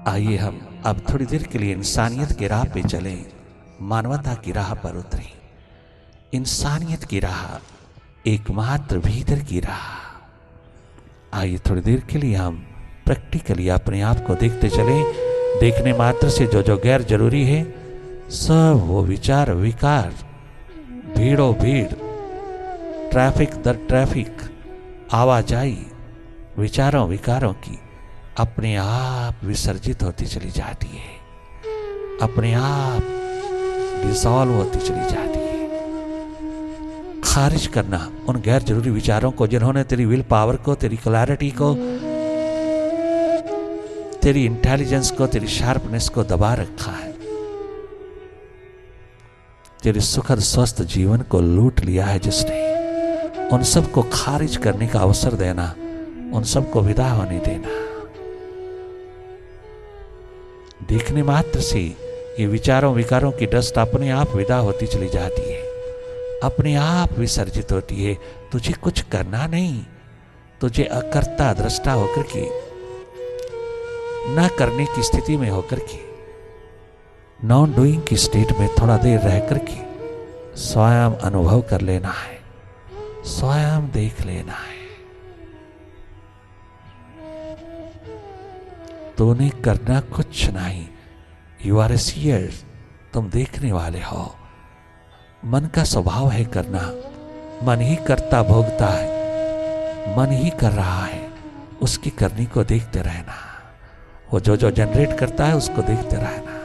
आइए हम अब थोड़ी देर के लिए इंसानियत की राह पे चलें, मानवता की राह पर उतरें। इंसानियत की राह एकमात्र भीतर की राह। आइए थोड़ी देर के लिए हम प्रैक्टिकली अपने आप को देखते चलें। देखने मात्र से जो जो गैर जरूरी है सब वो विचार विकार, भीड़ों भीड़, ट्रैफिक दर ट्रैफिक, आवाजाही विचारों विकारों की अपने आप विसर्जित होती चली जाती है, अपने आप डिसॉल्व होती चली जाती है। खारिज करना उन गैर जरूरी विचारों को जिन्होंने तेरी विल पावर को, तेरी क्लैरिटी को, तेरी इंटेलिजेंस को, तेरी शार्पनेस को दबा रखा है, तेरे सुखद स्वस्थ जीवन को लूट लिया है जिसने, उन सबको खारिज करने का अवसर देना, उन सबको विदा होने देना। देखने मात्र से ये विचारों विकारों की डस्ट अपने आप विदा होती चली जाती है, अपने आप विसर्जित होती है। तुझे कुछ करना नहीं, तुझे अकर्ता दृष्टा होकर के, न करने की स्थिति में होकर के, नॉन डूइंग की स्टेट में थोड़ा देर रह करके स्वयं अनुभव कर लेना है, स्वयं देख लेना है। तूने करना कुछ नहीं, यू आर ए सीयर, तुम देखने वाले हो। मन का स्वभाव है करना, मन ही करता भोगता है, मन ही कर रहा है, उसकी करनी को देखते रहना। वो जो जो जनरेट करता है उसको देखते रहना,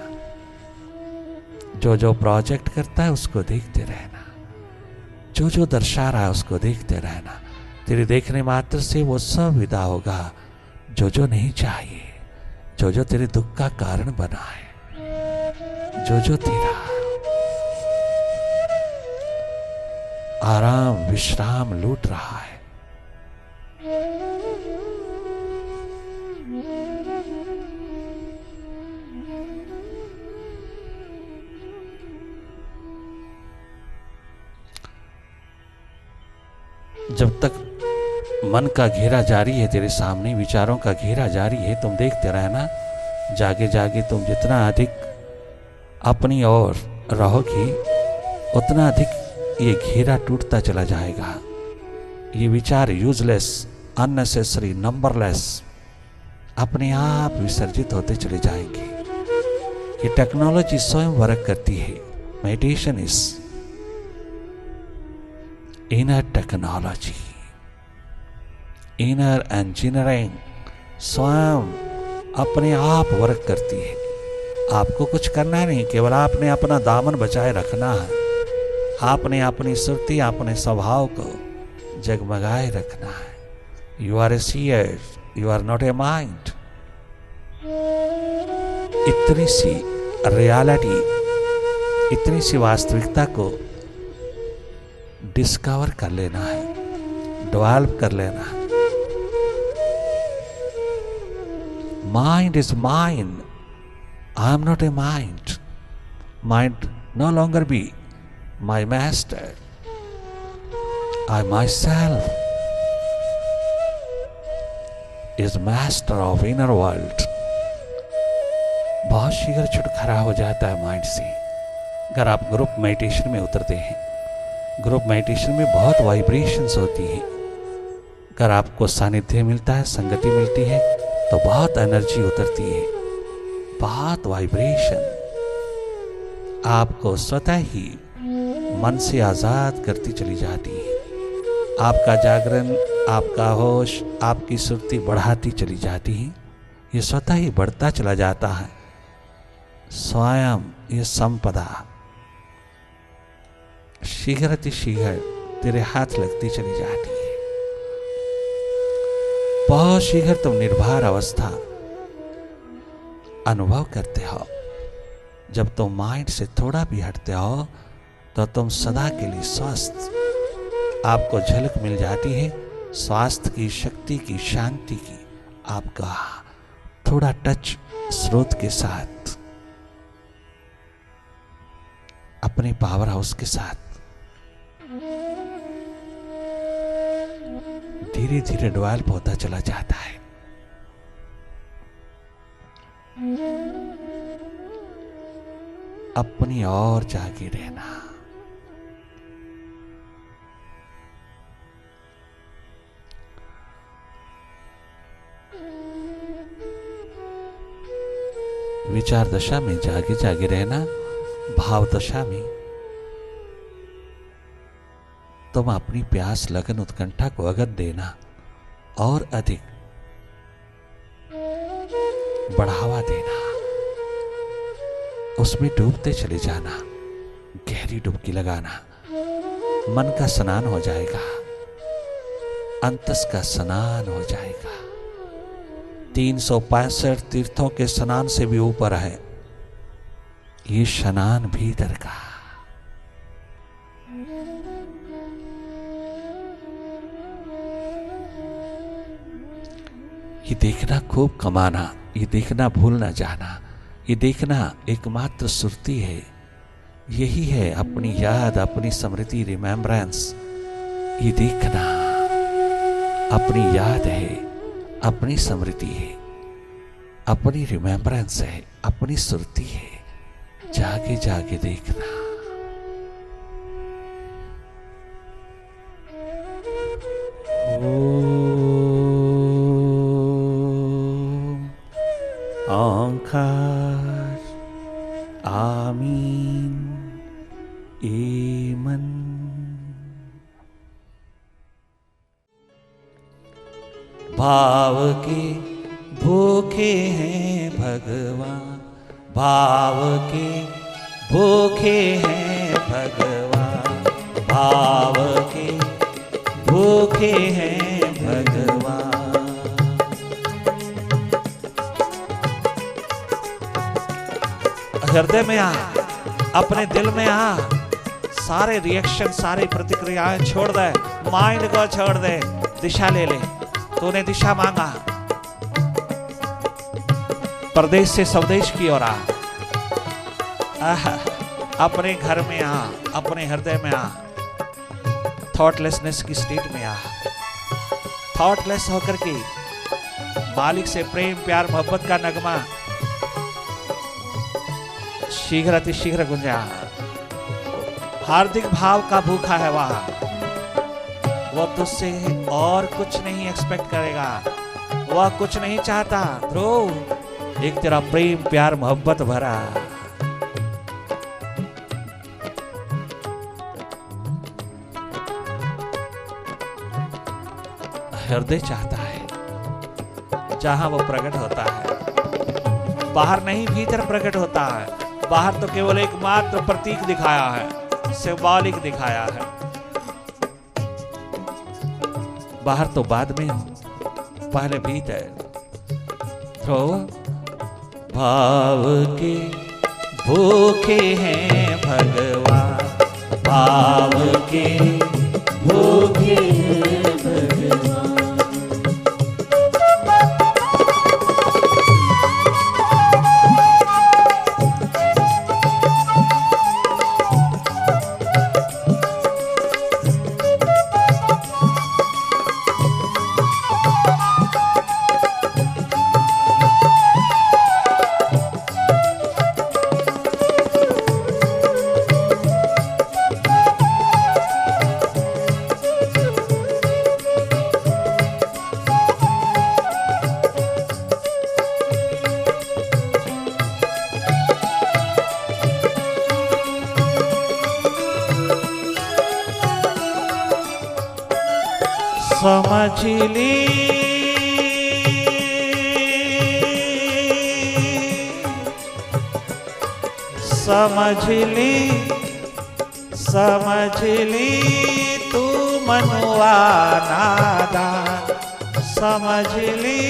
जो जो प्रोजेक्ट करता है उसको देखते रहना, जो जो दर्शा रहा है उसको देखते रहना। तेरे देखने मात्र से वो सब विदा होगा जो जो नहीं चाहिए, जो जो तेरे दुख का कारण बना है, जो जो तेरा आराम विश्राम लूट रहा है। जब तक मन का घेरा जारी है तेरे सामने, विचारों का घेरा जारी है, तुम देखते रहना। जागे जागे तुम जितना अधिक अपनी ओर रहोगी उतना अधिक ये घेरा टूटता चला जाएगा। ये विचार यूजलेस, अननेसेसरी, नंबरलेस अपने आप विसर्जित होते चले जाएंगे। ये टेक्नोलॉजी स्वयं वर्क करती है। Meditation is inner technology, inner engineering स्वयं अपने आप वर्क करती है। आपको कुछ करना नहीं, केवल आपने अपना दामन बचाए रखना है, आपने अपनी सुरती, अपने स्वभाव को जगमगाए रखना है। You are a seer, you are not a mind. इतनी सी रियलिटी, इतनी सी वास्तविकता को डिस्कवर कर लेना है, डेवलप कर लेना है। Mind is mine. I am not a mind. Mind no longer be my master. I myself is master of inner world. बहुत शीघ्र छुटकारा हो जाता है माइंड से अगर आप ग्रुप मेडिटेशन में उतरते हैं। ग्रुप मेडिटेशन में बहुत वाइब्रेशंस होती हैं। अगर आपको सानिध्य मिलता है, संगति मिलती है, तो बहुत एनर्जी उतरती है, बहुत वाइब्रेशन आपको स्वतः ही मन से आजाद करती चली जाती है। आपका जागरण, आपका होश, आपकी सुरती बढ़ाती चली जाती है। ये स्वतः ही बढ़ता चला जाता है। स्वयं ये संपदा शीघ्र तेरे हाथ लगती चली जाती है। बहुत शीघ्र तुम निर्भर अवस्था अनुभव करते हो। जब तुम माइंड से थोड़ा भी हटते हो तो तुम सदा के लिए स्वस्थ, आपको झलक मिल जाती है स्वास्थ्य की, शक्ति की, शांति की। आपका थोड़ा टच स्रोत के साथ, अपने पावर हाउस के साथ धीरे धीरे डेवलप होता चला जाता है। अपनी ओर जागे रहना। विचार दशा में जागे जागे रहना, भाव दशा में तुम अपनी प्यास, लगन, उत्कंठा को अगत देना और अधिक बढ़ावा देना। उसमें डूबते चले जाना, गहरी डुबकी लगाना। मन का स्नान हो जाएगा, अंतस का स्नान हो जाएगा। 365 तीर्थों के स्नान से भी ऊपर है ये स्नान भीतर का। ये देखना खूब कमाना, ये देखना भूल ना जाना, ये देखना एकमात्र सुरती है। यही है अपनी याद, अपनी स्मृति, रिमेम्बरेंस। ये देखना अपनी याद है, अपनी स्मृति है, अपनी रिमेम्बरेंस है, अपनी सुरती है। जागे जागे देखना। ओंकार आमीन एमन। भाव के भूखे हैं भगवान, भाव के भूखे हैं भगवान, भाव के भूखे हैं भगवान। हृदय में आ, अपने दिल में आ, सारे रिएक्शन, सारी प्रतिक्रियाएं छोड़ दे, माइंड को छोड़ दे, दिशा ले ले। तूने दिशा मांगा, परदेश से स्वदेश की ओर आ। अपने घर में आ, अपने हृदय में आ, थॉटलेसनेस की स्टेट में आ। थॉटलेस होकर के मालिक से प्रेम, प्यार, मोहब्बत का नगमा शीघ्र अतिशीघ्र गुंजा। हार्दिक भाव का भूखा है वह, वो तुझसे और कुछ नहीं एक्सपेक्ट करेगा, वह कुछ नहीं चाहता। ध्रुव, एक तेरा प्रेम, प्यार, मोहब्बत भरा। हृदय चाहता है जहां वो प्रकट होता है, बाहर नहीं भीतर प्रकट होता है। बाहर तो केवल एक मात्र प्रतीक दिखाया है, सिंबॉलिक दिखाया है। बाहर तो बाद में हो, पहले भीतर। तो भाव के भूखे हैं भगवान, भाव के भूखे हैं भगवान। समझ ली समझ ली समझ ली तू मनुआ नादान, समझ ली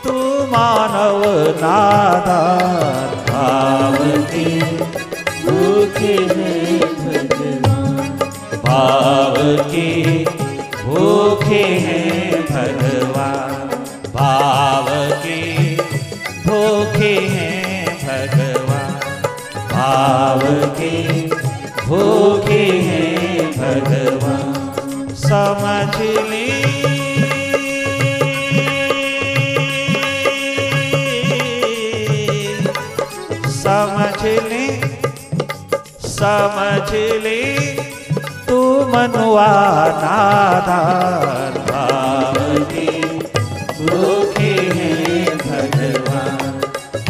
तू मानव नादान। भाव के भूखे हैं भगवान, भाव के भूखे हैं भगवान, भाव के भूखे हैं भगवान, भाव के भूखे हैं भगवान। समझ ली समझ ले तू मनुआ नादान। भाव के भूखे हैं भगवान,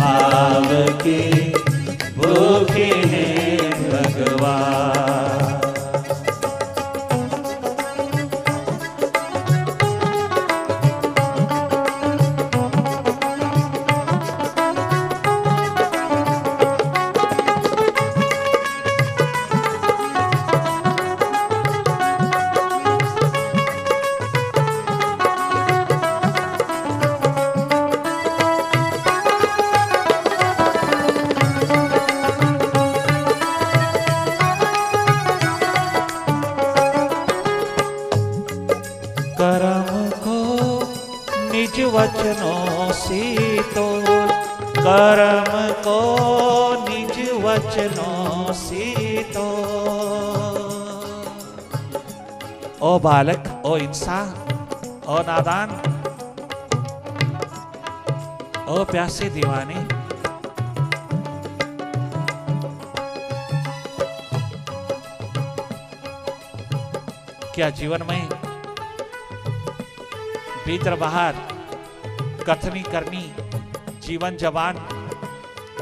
भाव के भूखे हैं भगवान। कर्म को निज वचनों से तोड़, कर्म को निज वचनों से तोड़। ओ बालक, ओ इंसान, ओ नादान, ओ प्यासे दीवाने, क्या जीवन में भीतर बाहर कथनी करनी, जीवन जवान,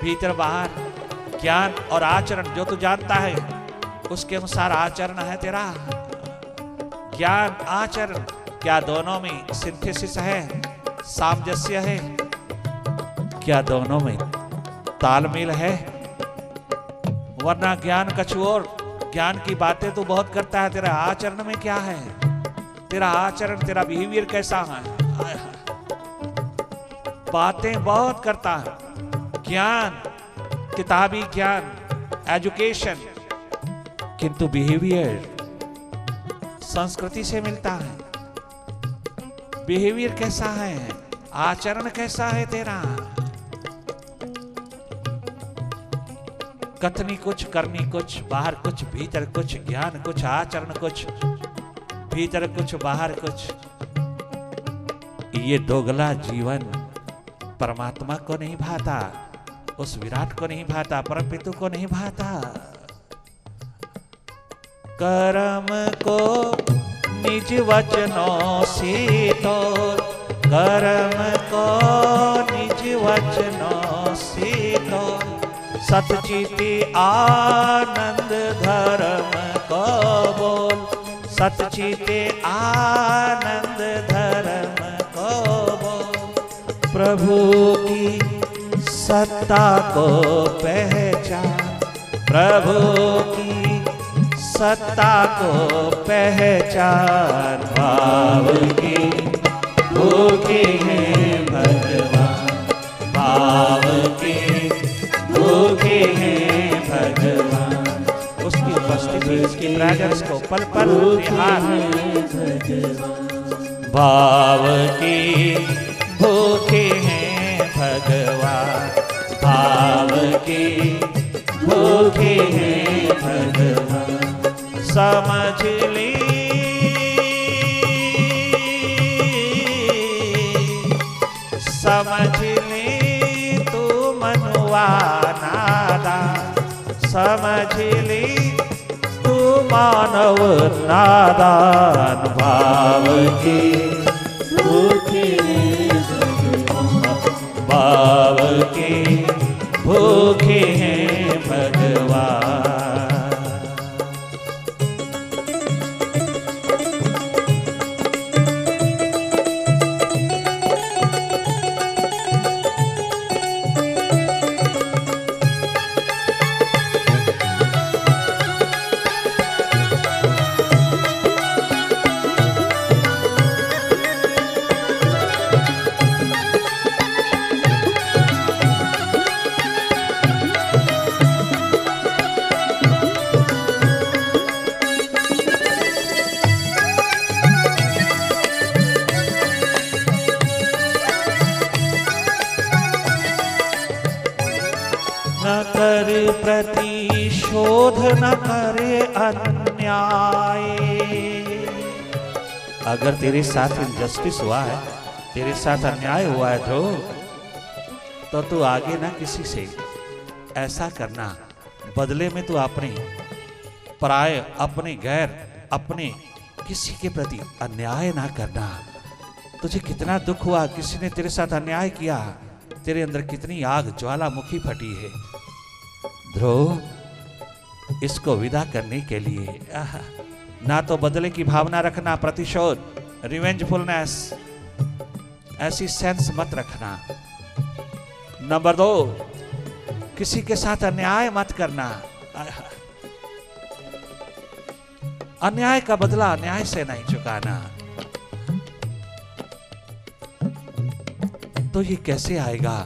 भीतर बाहर ज्ञान और आचरण, जो तू जानता है उसके अनुसार आचरण है तेरा। ज्ञान आचरण क्या दोनों में सिंथेसिस है, सामंजस्य है? क्या दोनों में तालमेल है? वरना ज्ञान कछु और, ज्ञान की बातें तू बहुत करता है, तेरा आचरण में क्या है? तेरा आचरण, तेरा बिहेवियर कैसा है? बातें बहुत करता है, ज्ञान, किताबी ज्ञान, एजुकेशन, किंतु बिहेवियर संस्कृति से मिलता है। बिहेवियर कैसा है? आचरण कैसा है तेरा? कथनी कुछ, करनी कुछ, बाहर कुछ, भीतर कुछ, ज्ञान कुछ, आचरण कुछ, भीतर कुछ, बाहर कुछ। ये दोगला जीवन परमात्मा को नहीं भाता, उस विराट को नहीं भाता, परमपितु को नहीं भाता। कर्म को निज वचनों से तोड़, कर्म को निज वचनों से तोड़। सतचिति आनंद धर्म को बोल, सतचिते आनंद धर्म को बोल। प्रभु की सत्ता को पहचान, प्रभु की सत्ता को पहचान। भाव के भूखे हैं भगवान, भाव के भूखे हैं भगवान। उसकी उपस्थिति, उसकी प्रेजेंस को पल पल निहार। भाव के भूखे हैं भगवान, भाव के भूखे हैं भगवान। समझ ले, समझ ले तू मनुआ नादान, समझ ले तू मानव नादान। भाव के भूखे हैं भाव के भूखे हैं भगवान। न कर प्रतिशोध न करे अन्याय। अगर तेरे साथ इनजस्टिस हुआ है, तेरे साथ अन्याय हुआ है ध्रुव, तो तू आगे ना किसी से ऐसा करना, बदले में तू अपने पराये, अपने गैर, अपने किसी के प्रति अन्याय ना करना। तुझे कितना दुख हुआ, किसी ने तेरे साथ अन्याय किया, तेरे अंदर कितनी आग ज्वालामुखी फटी है। ध्रुव, इसको विदा करने के लिए ना तो बदले की भावना रखना, प्रतिशोध, रिवेंजफुलनेस, ऐसी सेंस मत रखना। नंबर 2, किसी के साथ अन्याय मत करना। अन्याय का बदला अन्याय से नहीं चुकाना। तो ये कैसे आएगा?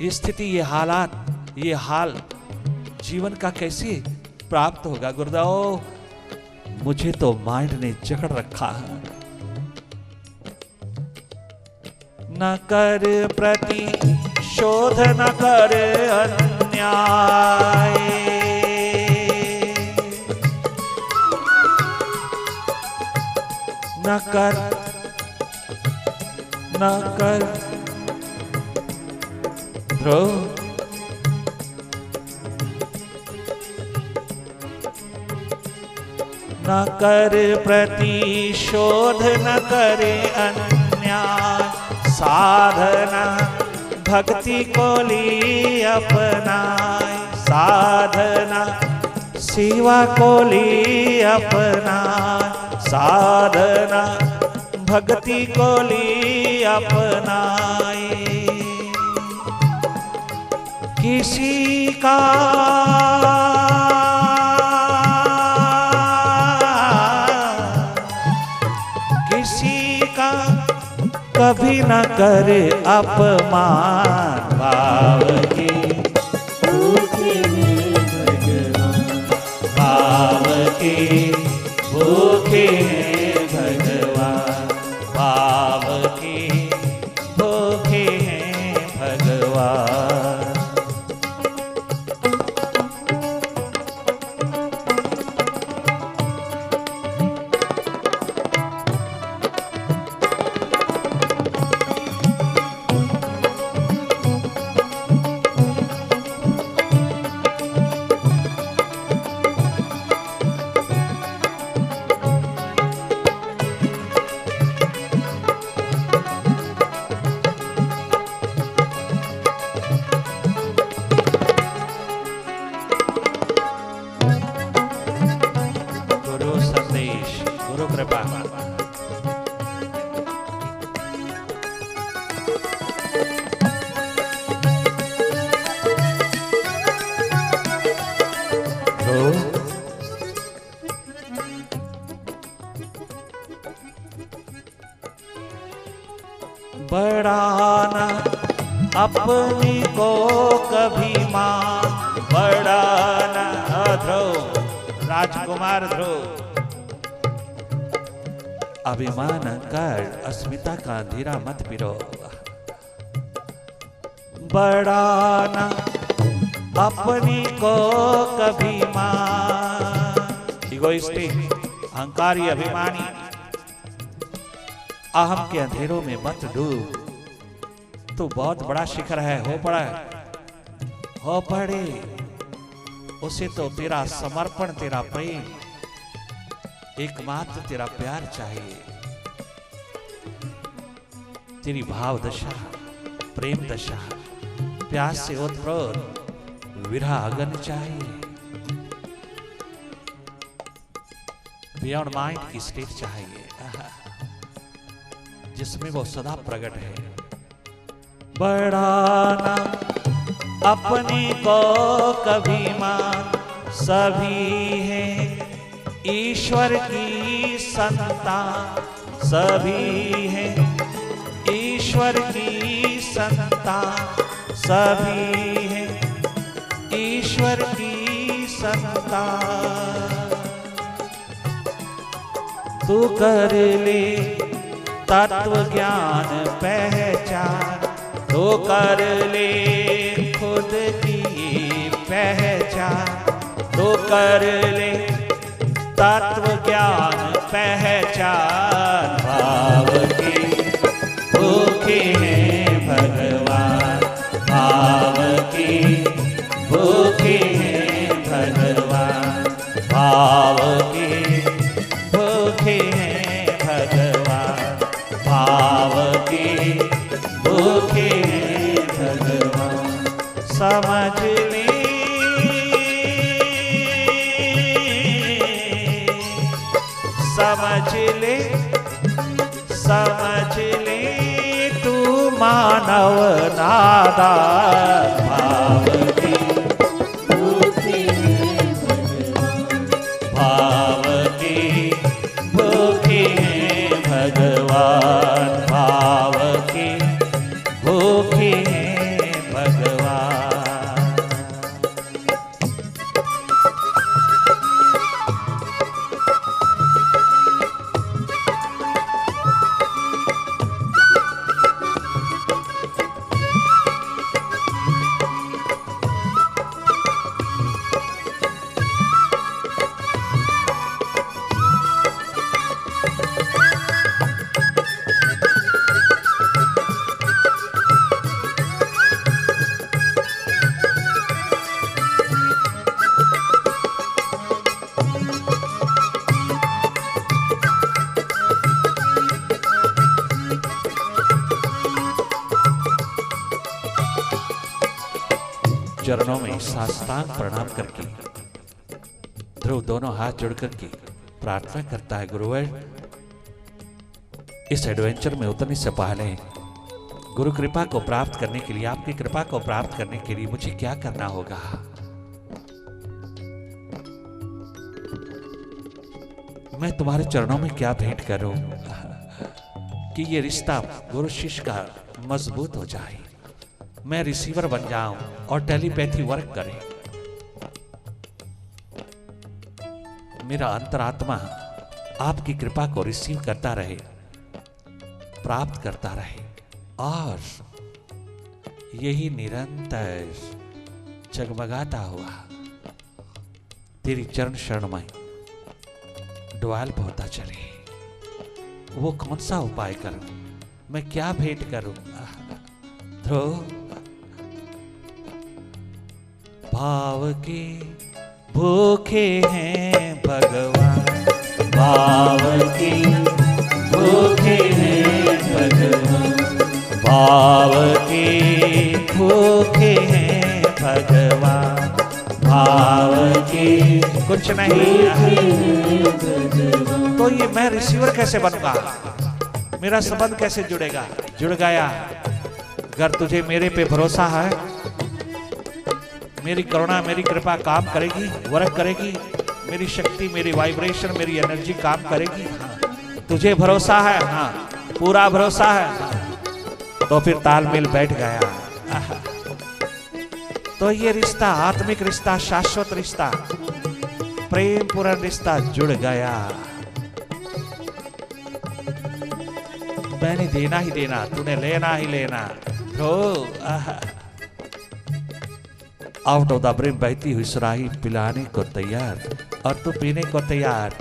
ये स्थिति, ये हालात, ये हाल जीवन का कैसे प्राप्त होगा? गुरुदेव, मुझे तो माइंड ने जकड़ रखा है। न कर प्रतिशोध, न कर अन्याय, न कर ध्रुव, न कर प्रतिशोध, न करे अन्याय, साधना भक्ति को ली अपनाए, साधना सेवा को ली अपनाए, साधना भक्ति को ली अपनाए। किसी का कभी न करे अपमान, भाव के भूखे हैं भगवान, भाव के भूखे हैं भगवान, भाव के भूखे हैं भगवान। बढ़ाना अपनी को कभी मान, बढ़ाना ध्रुव, राजकुमार ध्रुव, अभिमान कर अस्मिता का अंधेरा मत पिरो। बढ़ाना अपनी को कभी मान, इगोइस्टिक, अहंकारी, अभिमानी, अहम के अंधेरों में मत डूब। तू बहुत बड़ा शिखर है, हो पड़े, उसे तो तेरा समर्पण, तेरा प्रेम, एकमात्र तेरा प्यार चाहिए। तेरी भाव दशा, प्रेम दशा, प्यास से ओतप्रोत विरह अगन चाहिए। बियॉन्ड माइंड की स्टेट चाहिए, जिसमें वो सदा प्रकट है। बढ़ाना अपने को कभी मान, सभी हैं ईश्वर की संतान, सभी हैं ईश्वर की संतान, सभी हैं ईश्वर की संतान। तू कर ले तत्व ज्ञान पहचान, तो कर ले खुद की पहचान, तो कर ले तत्व ज्ञान पहचान। भाव के भूखे हैं भगवान, भाव के समझ ले, समझ ले, समझ ले तू मानव नादान। भाव की भूखी है भगवान, भाव की भूखी है भगवान, भाव की भूखी है भगवान। चरणों में साष्टांग प्रणाम करके ध्रुव दोनों हाथ जोड़ करके प्रार्थना करता है, गुरुवर इस एडवेंचर में उतरने से पहले गुरु कृपा को प्राप्त करने के लिए, आपकी कृपा को प्राप्त करने के लिए मुझे क्या करना होगा। मैं तुम्हारे चरणों में क्या भेंट करूं कि ये रिश्ता गुरु शिष्य का मजबूत हो जाए, मैं रिसीवर बन जाऊं और टेलीपैथी वर्क करे, मेरा अंतरात्मा आपकी कृपा को रिसीव करता रहे, प्राप्त करता रहे और यही निरंतर जगमगाता हुआ तेरी चरण शरण में डेवलप होता चले। वो कौन सा उपाय करूं, मैं क्या भेंट करूं। ध्रुव भाव के भूखे हैं भगवान, भाव के भूखे हैं भगवान, भाव के भूखे हैं भगवान, भाव के कुछ नहीं है। तो ये मैं रिसीवर कैसे बनूंगा, मेरा संबंध कैसे जुड़ेगा। जुड़ गया। अगर तुझे मेरे पे भरोसा है, मेरी करुणा मेरी कृपा काम करेगी, वर्क करेगी, मेरी शक्ति मेरी वाइब्रेशन मेरी एनर्जी काम करेगी। हाँ, तुझे भरोसा है, हाँ पूरा भरोसा है, हाँ। तो फिर तालमेल बैठ गया। तो ये रिश्ता आत्मिक रिश्ता, शाश्वत रिश्ता, प्रेम पूर्ण रिश्ता जुड़ गया। मैंने देना ही देना, तूने लेना ही लेना। आउट ऑफ द ब्रिम बहती हुई सुराही पिलाने को तैयार और तू पीने को तैयार।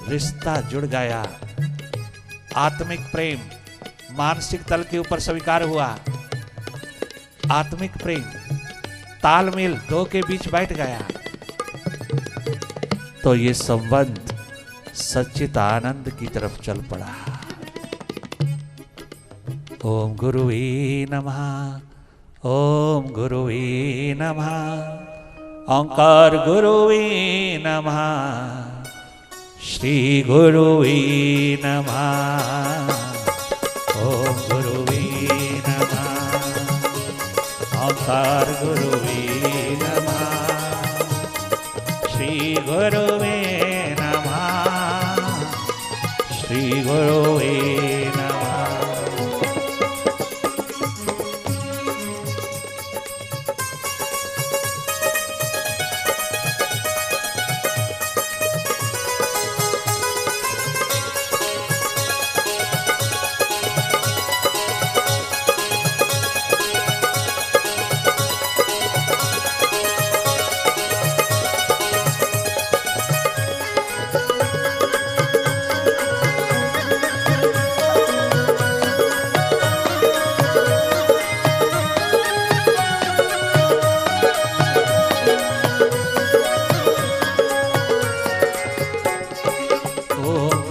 रिश्ता जुड़ गया। आत्मिक प्रेम मानसिक तल के ऊपर स्वीकार हुआ। आत्मिक प्रेम तालमेल दो के बीच बैठ गया। तो ये संबंध सच्चित आनंद की तरफ चल पड़ा। ओम गुरुवे नमः, ओम गुरुवे नमः, ओंकार गुरुवे नमः, श्री गुरुवे नमः। ओम गुरुवे नमः, ओंकार गुरुवे नमः, श्री गुरुवे नमः, श्री गुरुवे नमः।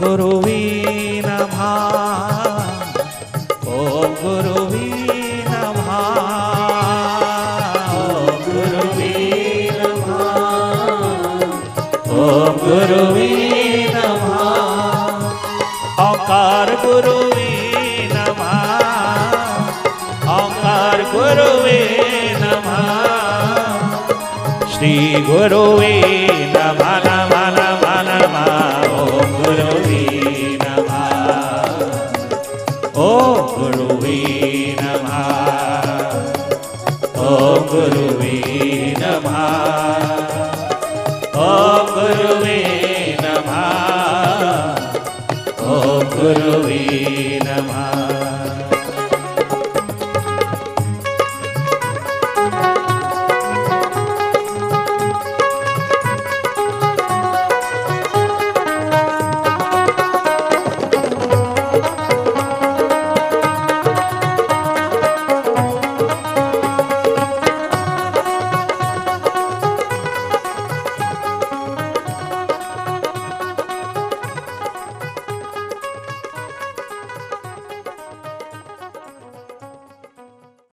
गुरुवे नमः, ओम गुरुवे नमः, ओम गुरुवे नमः। ओंकार गुरुवे नमः। ओंकार गुरुवे नमः। श्री गुरुवे नमः नमः नमः नमः। ओम गुरुवे नमः। ओम गुरुवे नमः। ओम गुरुवे नमः। ओम गुरुवे नमः। ओम गुरुवे